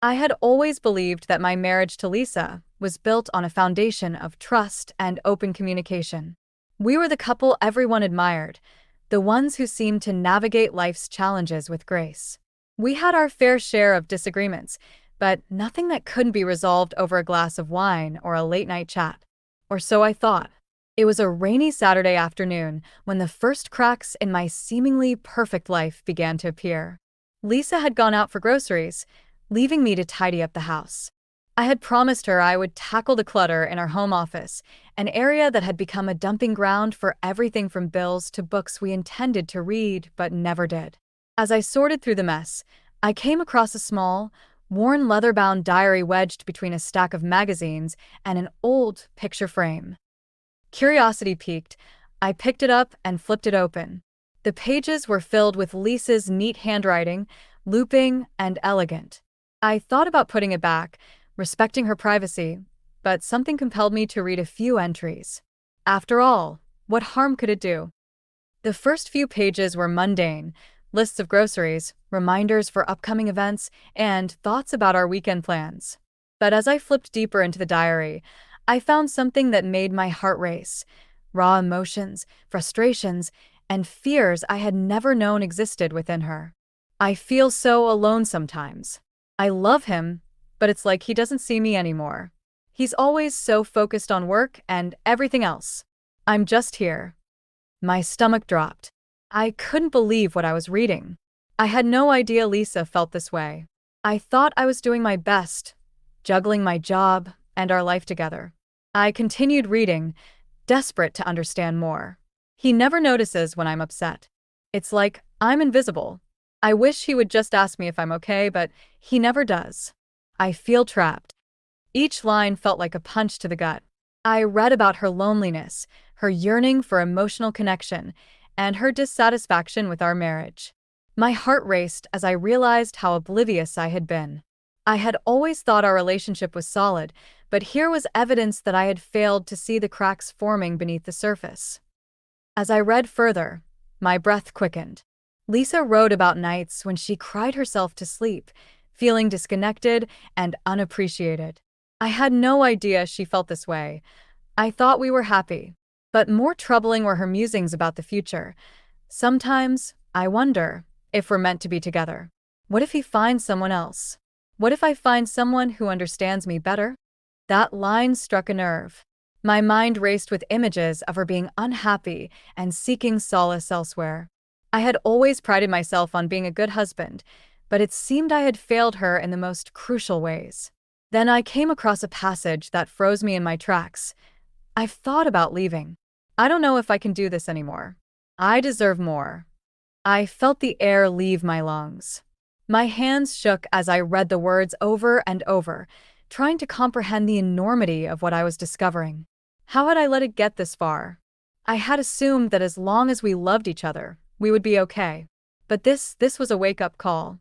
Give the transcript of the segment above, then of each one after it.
I had always believed that my marriage to Lisa was built on a foundation of trust and open communication. We were the couple everyone admired, the ones who seemed to navigate life's challenges with grace. We had our fair share of disagreements, but nothing that couldn't be resolved over a glass of wine or a late-night chat. Or so I thought. It was a rainy Saturday afternoon when the first cracks in my seemingly perfect life began to appear. Lisa had gone out for groceries, leaving me to tidy up the house. I had promised her I would tackle the clutter in our home office, an area that had become a dumping ground for everything from bills to books we intended to read but never did. As I sorted through the mess, I came across a small, worn leather-bound diary wedged between a stack of magazines and an old picture frame. Curiosity piqued. I picked it up and flipped it open. The pages were filled with Lisa's neat handwriting, looping and elegant. I thought about putting it back, respecting her privacy, but something compelled me to read a few entries. After all, what harm could it do? The first few pages were mundane: lists of groceries, reminders for upcoming events, and thoughts about our weekend plans. But as I flipped deeper into the diary, I found something that made my heart race: raw emotions, frustrations, and fears I had never known existed within her. I feel so alone sometimes. I love him, but it's like he doesn't see me anymore. He's always so focused on work and everything else. I'm just here. My stomach dropped. I couldn't believe what I was reading. I had no idea Lisa felt this way. I thought I was doing my best, juggling my job and our life together. I continued reading, desperate to understand more. He never notices when I'm upset. It's like I'm invisible. I wish he would just ask me if I'm okay, but he never does. I feel trapped. Each line felt like a punch to the gut. I read about her loneliness, her yearning for emotional connection, and her dissatisfaction with our marriage. My heart raced as I realized how oblivious I had been. I had always thought our relationship was solid, but here was evidence that I had failed to see the cracks forming beneath the surface. As I read further, my breath quickened. Lisa wrote about nights when she cried herself to sleep, feeling disconnected and unappreciated. I had no idea she felt this way. I thought we were happy. But more troubling were her musings about the future. Sometimes, I wonder if we're meant to be together. What if he finds someone else? What if I find someone who understands me better? That line struck a nerve. My mind raced with images of her being unhappy and seeking solace elsewhere. I had always prided myself on being a good husband, but it seemed I had failed her in the most crucial ways. Then I came across a passage that froze me in my tracks. I've thought about leaving. I don't know if I can do this anymore. I deserve more. I felt the air leave my lungs. My hands shook as I read the words over and over, trying to comprehend the enormity of what I was discovering. How had I let it get this far? I had assumed that as long as we loved each other, we would be okay. But this was a wake-up call.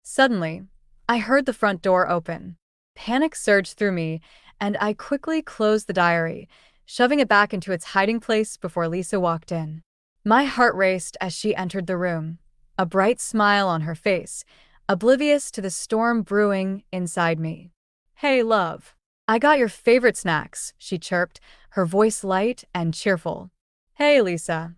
Suddenly, I heard the front door open. Panic surged through me, and I quickly closed the diary, shoving it back into its hiding place before Lisa walked in. My heart raced as she entered the room, a bright smile on her face, oblivious to the storm brewing inside me. "Hey, love. I got your favorite snacks," she chirped, her voice light and cheerful. "Hey, Lisa,"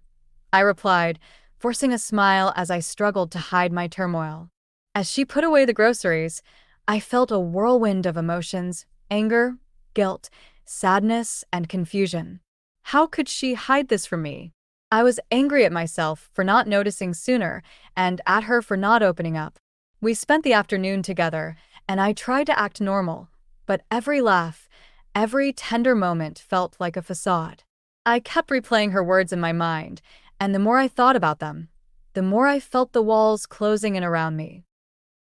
I replied, forcing a smile as I struggled to hide my turmoil. As she put away the groceries, I felt a whirlwind of emotions: anger, guilt, sadness, and confusion. How could she hide this from me? I was angry at myself for not noticing sooner, and at her for not opening up. We spent the afternoon together, and I tried to act normal, but every laugh, every tender moment felt like a facade. I kept replaying her words in my mind, and the more I thought about them, the more I felt the walls closing in around me.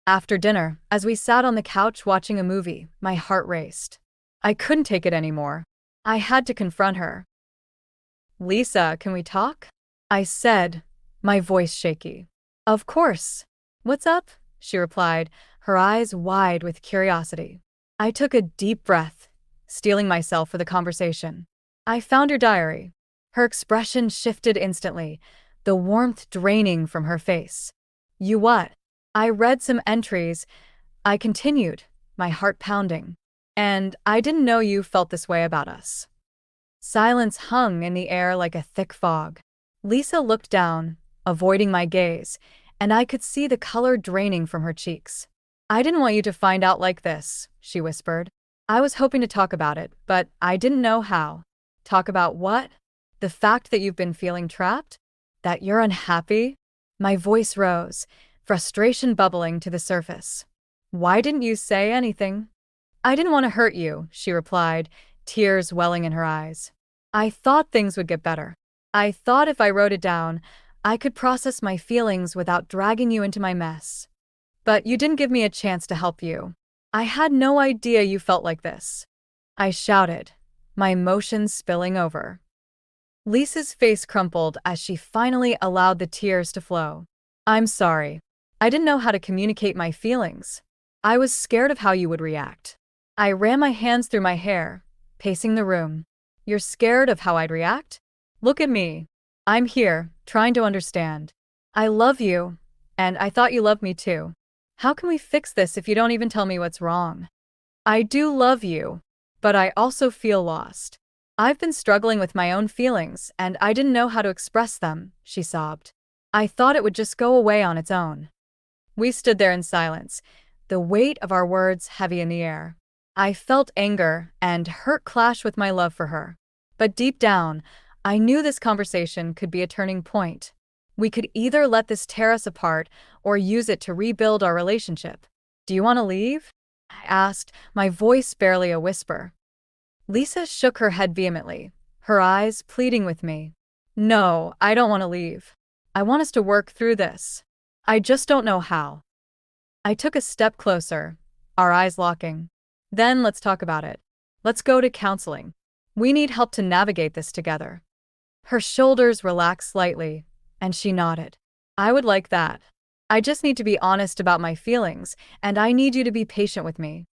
After dinner, as we sat on the couch watching a movie, my heart raced. I couldn't take it anymore. I had to confront her. "Lisa, can we talk?" I said, my voice shaky. "Of course. What's up?" she replied, her eyes wide with curiosity. I took a deep breath, steeling myself for the conversation. "I found your diary." Her expression shifted instantly, the warmth draining from her face. "You what?" I read some entries. I continued, my heart pounding. And I didn't know you felt this way about us. Silence hung in the air like a thick fog. Lisa looked down, avoiding my gaze, and I could see the color draining from her cheeks. I didn't want you to find out like this, she whispered. I was hoping to talk about it, but I didn't know how. Talk about what? The fact that you've been feeling trapped? That you're unhappy? My voice rose, frustration bubbling to the surface. Why didn't you say anything? I didn't want to hurt you, she replied, tears welling in her eyes. I thought things would get better. I thought if I wrote it down, I could process my feelings without dragging you into my mess. But you didn't give me a chance to help you. I had no idea you felt like this. I shouted, my emotions spilling over. Lisa's face crumpled as she finally allowed the tears to flow. I'm sorry. I didn't know how to communicate my feelings. I was scared of how you would react. I ran my hands through my hair, pacing the room. You're scared of how I'd react? Look at me. I'm here, trying to understand. I love you, and I thought you loved me too. How can we fix this if you don't even tell me what's wrong? I do love you, but I also feel lost. I've been struggling with my own feelings, and I didn't know how to express them, she sobbed. I thought it would just go away on its own. We stood there in silence, the weight of our words heavy in the air. I felt anger and hurt clash with my love for her. But deep down, I knew this conversation could be a turning point. We could either let this tear us apart or use it to rebuild our relationship. Do you want to leave? I asked, my voice barely a whisper. Lisa shook her head vehemently, her eyes pleading with me. No, I don't want to leave. I want us to work through this. I just don't know how. I took a step closer, our eyes locking. Then let's talk about it. Let's go to counseling. We need help to navigate this together. Her shoulders relaxed slightly, and she nodded. I would like that. I just need to be honest about my feelings, and I need you to be patient with me.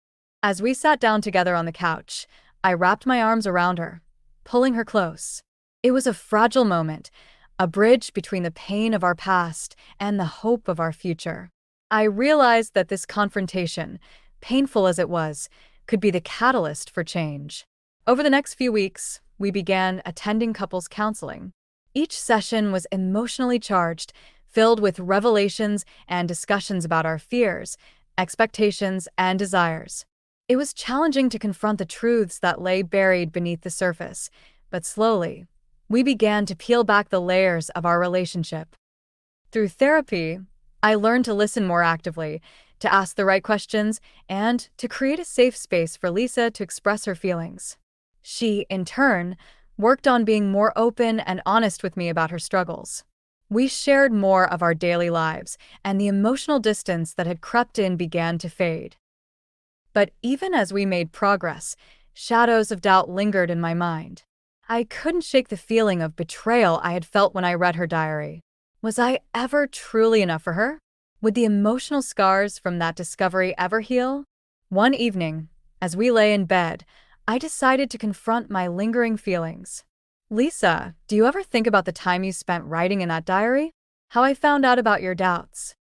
As we sat down together on the couch, I wrapped my arms around her, pulling her close. It was a fragile moment, a bridge between the pain of our past and the hope of our future. I realized that this confrontation, painful as it was, could be the catalyst for change. Over the next few weeks, we began attending couples counseling. Each session was emotionally charged, filled with revelations and discussions about our fears, expectations, and desires. It was challenging to confront the truths that lay buried beneath the surface, but slowly, we began to peel back the layers of our relationship. Through therapy, I learned to listen more actively, to ask the right questions, and to create a safe space for Lisa to express her feelings. She, in turn, worked on being more open and honest with me about her struggles. We shared more of our daily lives, and the emotional distance that had crept in began to fade. But even as we made progress, shadows of doubt lingered in my mind. I couldn't shake the feeling of betrayal I had felt when I read her diary. Was I ever truly enough for her? Would the emotional scars from that discovery ever heal? One evening, as we lay in bed, I decided to confront my lingering feelings. Lisa, do you ever think about the time you spent writing in that diary? How I found out about your doubts?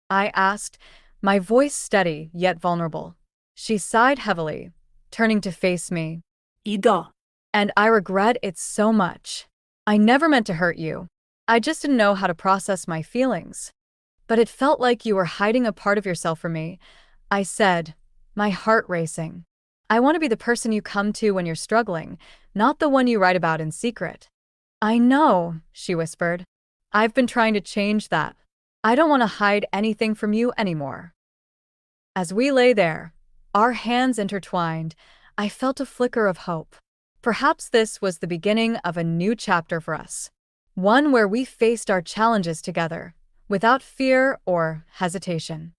I asked, my voice steady yet vulnerable. She sighed heavily, turning to face me. Ida. And I regret it so much. I never meant to hurt you. I just didn't know how to process my feelings. But it felt like you were hiding a part of yourself from me, I said, my heart racing. I want to be the person you come to when you're struggling, not the one you write about in secret. I know, she whispered. I've been trying to change that. I don't want to hide anything from you anymore. As we lay there, our hands intertwined, I felt a flicker of hope. Perhaps this was the beginning of a new chapter for us. One where we faced our challenges together, without fear or hesitation.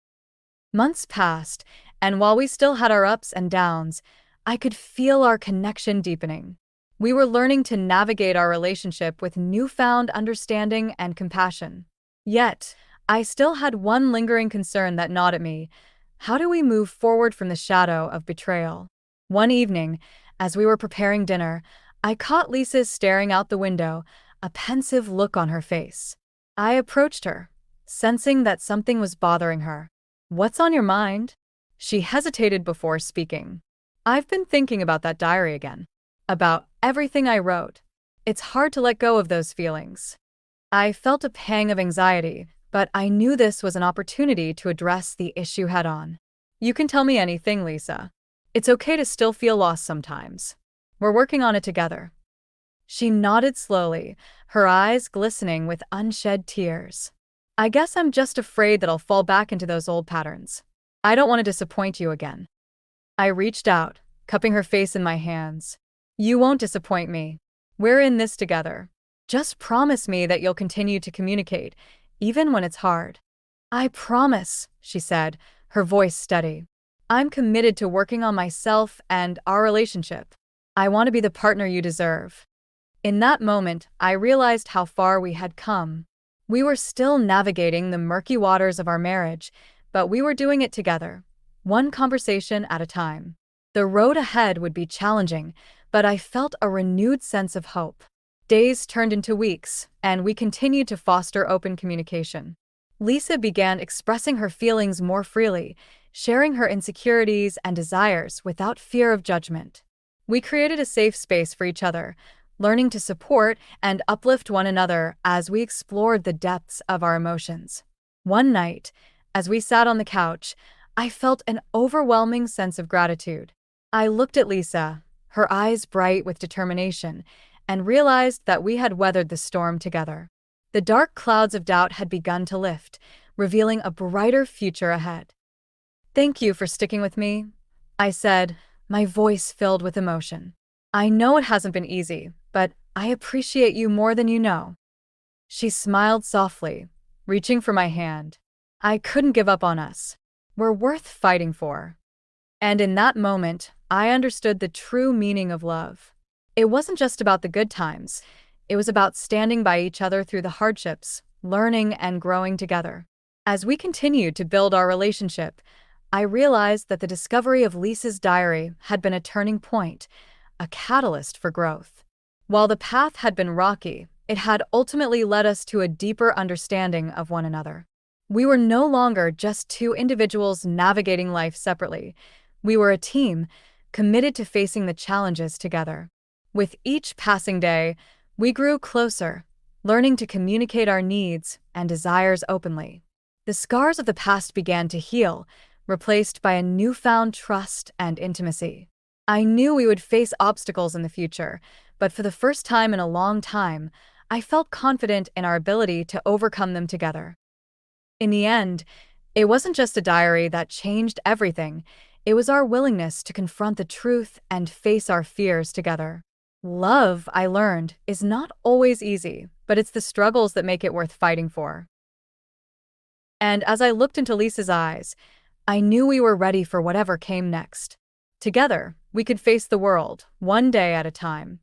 Months passed, and while we still had our ups and downs, I could feel our connection deepening. We were learning to navigate our relationship with newfound understanding and compassion. Yet, I still had one lingering concern that gnawed at me. How do we move forward from the shadow of betrayal? One evening, as we were preparing dinner, I caught Lisa staring out the window, a pensive look on her face. I approached her, sensing that something was bothering her. What's on your mind? She hesitated before speaking. I've been thinking about that diary again. About everything I wrote. It's hard to let go of those feelings. I felt a pang of anxiety, but I knew this was an opportunity to address the issue head on. You can tell me anything, Lisa. It's okay to still feel lost sometimes. We're working on it together. She nodded slowly, her eyes glistening with unshed tears. I guess I'm just afraid that I'll fall back into those old patterns. I don't want to disappoint you again. I reached out, cupping her face in my hands. You won't disappoint me. We're in this together. Just promise me that you'll continue to communicate, even when it's hard. I promise, she said, her voice steady. I'm committed to working on myself and our relationship. I want to be the partner you deserve. In that moment, I realized how far we had come. We were still navigating the murky waters of our marriage, but we were doing it together, one conversation at a time. The road ahead would be challenging, but I felt a renewed sense of hope. Days turned into weeks, and we continued to foster open communication. Lisa began expressing her feelings more freely, sharing her insecurities and desires without fear of judgment. We created a safe space for each other, learning to support and uplift one another as we explored the depths of our emotions. One night, as we sat on the couch, I felt an overwhelming sense of gratitude. I looked at Lisa, her eyes bright with determination, and realized that we had weathered the storm together. The dark clouds of doubt had begun to lift, revealing a brighter future ahead. Thank you for sticking with me, I said, my voice filled with emotion. I know it hasn't been easy, but I appreciate you more than you know. She smiled softly, reaching for my hand. I couldn't give up on us. We're worth fighting for. And in that moment, I understood the true meaning of love. It wasn't just about the good times. It was about standing by each other through the hardships, learning and growing together. As we continued to build our relationship, I realized that the discovery of Lisa's diary had been a turning point, a catalyst for growth. While the path had been rocky, it had ultimately led us to a deeper understanding of one another. We were no longer just two individuals navigating life separately. We were a team, committed to facing the challenges together. With each passing day, we grew closer, learning to communicate our needs and desires openly. The scars of the past began to heal, replaced by a newfound trust and intimacy. I knew we would face obstacles in the future, but for the first time in a long time, I felt confident in our ability to overcome them together. In the end, it wasn't just a diary that changed everything. It was our willingness to confront the truth and face our fears together. Love, I learned, is not always easy, but it's the struggles that make it worth fighting for. And as I looked into Lisa's eyes, I knew we were ready for whatever came next. Together, we could face the world, one day at a time.